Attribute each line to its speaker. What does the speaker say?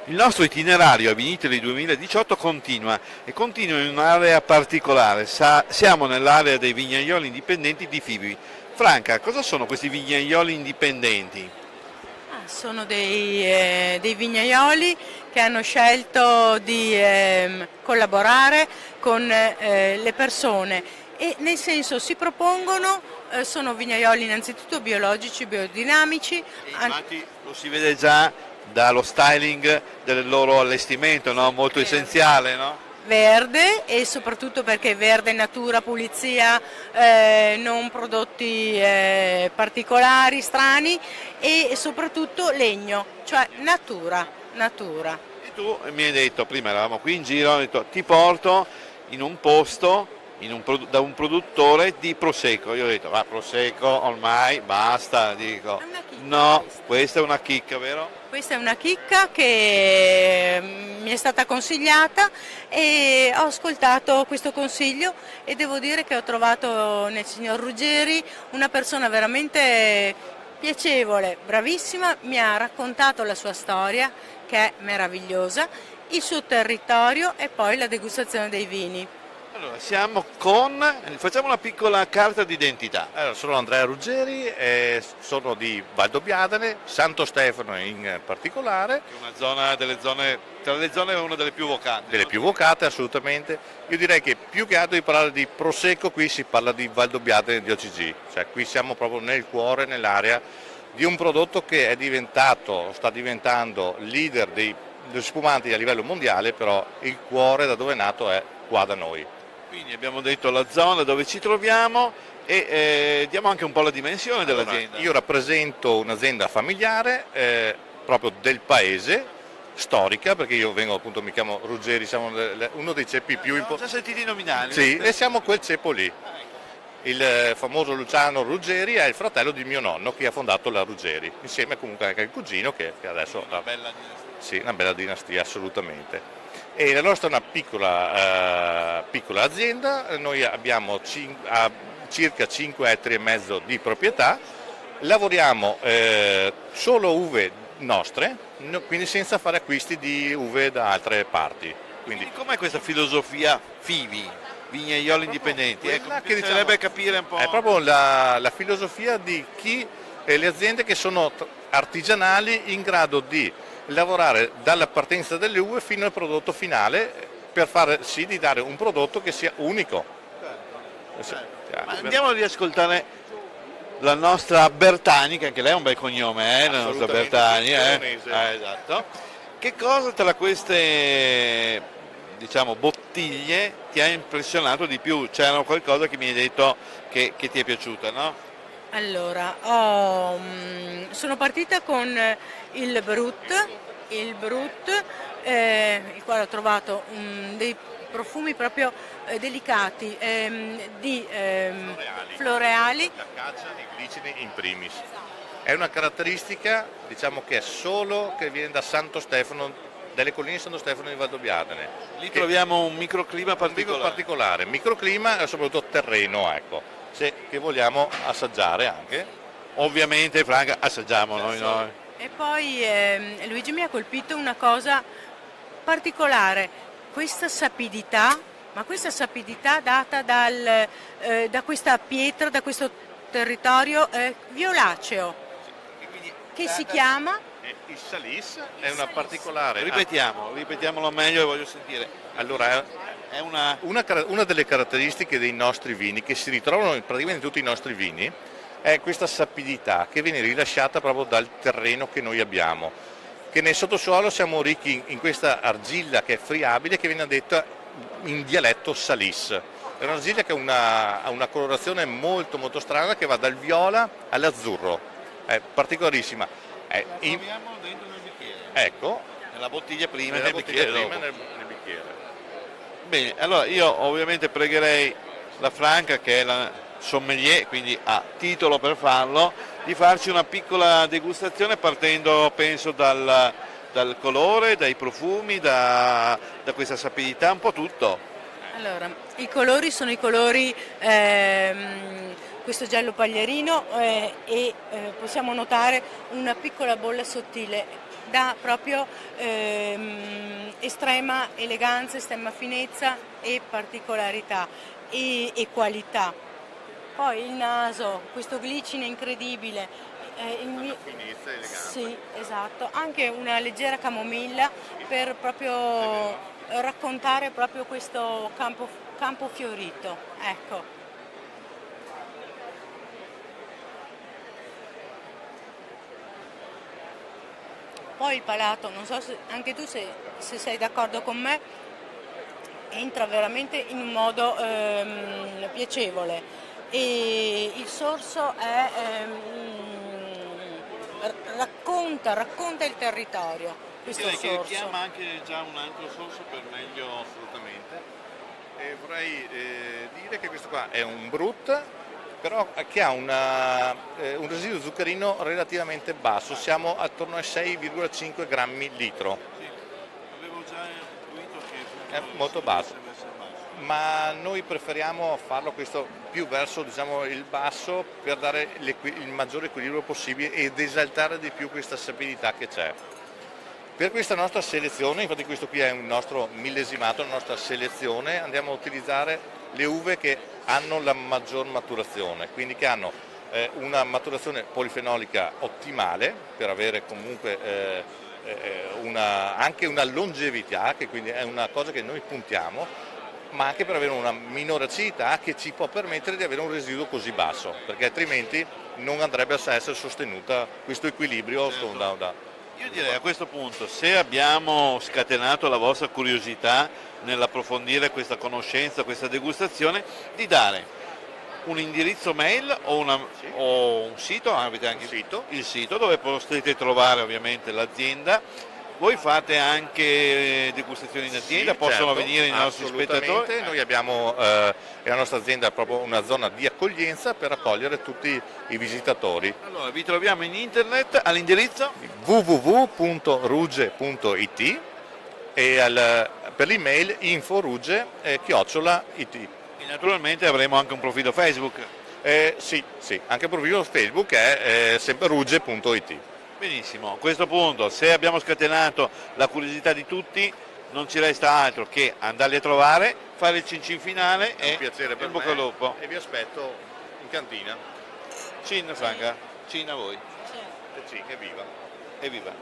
Speaker 1: Il nostro itinerario a Vinitaly 2018 continua e continua in un'area particolare. Siamo nell'area dei vignaioli indipendenti di Fivi. Franca, cosa sono questi vignaioli indipendenti?
Speaker 2: Sono dei vignaioli che hanno scelto di collaborare con le persone e nel senso si propongono, sono vignaioli innanzitutto biologici, biodinamici.
Speaker 1: Infatti lo si vede già dallo styling del loro allestimento, no? Molto essenziale, no?
Speaker 2: Verde e soprattutto perché verde, natura, pulizia, non prodotti particolari, strani e soprattutto legno, cioè natura.
Speaker 1: E tu mi hai detto, prima eravamo qui in giro, ho detto ti porto in un posto da un produttore di Prosecco. Io ho detto, ma Prosecco ormai basta, dico.
Speaker 2: È una chicca
Speaker 1: No,
Speaker 2: questa.
Speaker 1: questa è una chicca, vero?
Speaker 2: Questa è una chicca che mi è stata consigliata e ho ascoltato questo consiglio e devo dire che ho trovato nel signor Ruggeri una persona veramente piacevole, bravissima, mi ha raccontato la sua storia che è meravigliosa, il suo territorio e poi la degustazione dei vini.
Speaker 1: Allora, facciamo una piccola carta d'identità.
Speaker 3: Allora, sono Andrea Ruggeri, sono di Valdobbiadene, Santo Stefano in particolare,
Speaker 1: Che è una zona tra le zone è una delle più vocate.
Speaker 3: delle più vocate assolutamente. Io direi che più che altro di parlare di Prosecco qui si parla di Valdobbiadene di OCG, cioè qui siamo proprio nel cuore, nell'area di un prodotto che sta diventando leader degli spumanti a livello mondiale, però il cuore da dove è nato è qua da noi.
Speaker 1: Quindi abbiamo detto la zona dove ci troviamo e diamo anche un po' la dimensione dell'azienda.
Speaker 3: Io rappresento un'azienda familiare proprio del paese, storica, perché io vengo appunto, mi chiamo Ruggeri, siamo uno dei ceppi più
Speaker 1: Ho
Speaker 3: importanti.
Speaker 1: già sentiti nominali.
Speaker 3: Sì, e siamo quel ceppo lì. Il famoso Luciano Ruggeri è il fratello di mio nonno che ha fondato la Ruggeri, insieme comunque anche al cugino che adesso
Speaker 1: Una bella dinastia.
Speaker 3: sì, una bella dinastia assolutamente. E la nostra è una piccola azienda, noi abbiamo circa 5 ettari e mezzo di proprietà, lavoriamo solo uve nostre, quindi senza fare acquisti di uve da altre parti.
Speaker 1: Quindi com'è questa filosofia Fivi, vignaioli indipendenti?
Speaker 3: quella
Speaker 1: Che
Speaker 3: che
Speaker 1: bisognerebbe
Speaker 3: diciamo,
Speaker 1: capire un po'.
Speaker 3: è proprio la filosofia di le aziende che sono artigianali in grado di lavorare dalla partenza delle uve fino al prodotto finale per far sì di dare un prodotto che sia unico.
Speaker 1: Ma andiamo a riascoltare la nostra Bertani, che anche lei è un bel cognome, la nostra
Speaker 3: Assolutamente,
Speaker 1: Bertani.
Speaker 3: veronese.
Speaker 1: Esatto. Che cosa tra queste, diciamo, bottiglie ti ha impressionato di più? C'era qualcosa che mi hai detto che ti è piaciuta, no?
Speaker 2: Allora, sono partita con il Brut, il quale ho trovato dei profumi proprio delicati, floreali.
Speaker 3: L'acacia e i glicini in primis. È una caratteristica, diciamo, che è solo che viene da Santo Stefano, dalle colline di Santo Stefano di Valdobbiadene.
Speaker 1: Lì troviamo un microclima particolare.
Speaker 3: Microclima e soprattutto terreno, ecco, che vogliamo assaggiare anche.
Speaker 1: Ovviamente, Franca, assaggiamo noi.
Speaker 2: E poi Luigi mi ha colpito una cosa particolare, questa sapidità, ma questa sapidità data da questa pietra, da questo territorio violaceo, che si chiama?
Speaker 3: Il Salis è una particolare.
Speaker 1: Ripetiamolo meglio e voglio sentire.
Speaker 3: Allora,
Speaker 1: È una
Speaker 3: una delle caratteristiche dei nostri vini, che si ritrovano in praticamente tutti i nostri vini, è questa sapidità che viene rilasciata proprio dal terreno che noi abbiamo, che nel sottosuolo siamo ricchi in questa argilla che è friabile, che viene detta in dialetto Salis. È un'argilla che ha una colorazione molto molto strana, che va dal viola all'azzurro, è particolarissima.
Speaker 1: troviamo dentro nel bicchiere.
Speaker 3: Ecco,
Speaker 1: Nella bottiglia prima e
Speaker 3: nella
Speaker 1: nel
Speaker 3: bottiglia
Speaker 1: bicchiere
Speaker 3: prima
Speaker 1: dopo.
Speaker 3: nel bicchiere.
Speaker 1: Bene, allora io ovviamente pregherei la Franca, che è la sommelier, quindi ha titolo per farlo, di farci una piccola degustazione partendo, penso, dal colore, dai profumi, da questa sapidità, un po' tutto.
Speaker 2: Allora, i colori sono i colori, questo giallo paglierino e possiamo notare una piccola bolla sottile dà proprio estrema eleganza, estrema finezza e particolarità e qualità. Poi il naso, questo glicine incredibile,
Speaker 3: Finezza e eleganza.
Speaker 2: sì, esatto, anche una leggera camomilla per proprio raccontare proprio questo campo fiorito, ecco. Poi il palato, non so se anche tu se sei d'accordo con me, entra veramente in un modo piacevole e il sorso è, racconta il territorio, questo
Speaker 1: Direi che
Speaker 2: sorso.
Speaker 1: chiama anche già un altro sorso per meglio.
Speaker 3: Assolutamente. E vorrei dire che questo qua è un Brut, però che ha un residuo zuccherino relativamente basso, siamo attorno ai 6,5 grammi litro,
Speaker 1: Sì, avevo già intuito che
Speaker 3: è molto basso,
Speaker 1: deve essere basso.
Speaker 3: ma noi preferiamo farlo questo più verso, diciamo, il basso per dare il maggiore equilibrio possibile ed esaltare di più questa sapidità che c'è. Per questa nostra selezione, infatti questo qui è un nostro millesimato, la nostra selezione, andiamo a utilizzare le uve che hanno la maggior maturazione, quindi che hanno una maturazione polifenolica ottimale per avere comunque anche una longevità, che quindi è una cosa che noi puntiamo, ma anche per avere una minore acidità che ci può permettere di avere un residuo così basso, perché altrimenti non andrebbe a essere sostenuta questo equilibrio.
Speaker 1: Certo. Io direi a questo punto, se abbiamo scatenato la vostra curiosità nell'approfondire questa conoscenza, questa degustazione, di dare un indirizzo mail o un sito, avete anche il sito dove potete trovare ovviamente l'azienda. Voi fate anche degustazioni in azienda,
Speaker 3: Sì,
Speaker 1: possono
Speaker 3: certo,
Speaker 1: venire i nostri spettatori?
Speaker 3: Noi abbiamo, la nostra azienda è proprio una zona di accoglienza per accogliere tutti i visitatori.
Speaker 1: Allora, vi troviamo in internet all'indirizzo?
Speaker 3: www.ruge.it e per l'email inforuge@it.
Speaker 1: E naturalmente avremo anche un profilo Facebook.
Speaker 3: Sì, anche il profilo Facebook è sempre ruge.it.
Speaker 1: Benissimo, a questo punto se abbiamo scatenato la curiosità di tutti non ci resta altro che andarli a trovare, fare il cincin finale
Speaker 3: È un piacere per
Speaker 1: in bocca al
Speaker 3: me
Speaker 1: lupo.
Speaker 3: e vi aspetto in cantina.
Speaker 1: Cin Franca, cin a voi.
Speaker 3: E sì, evviva!
Speaker 1: Evviva!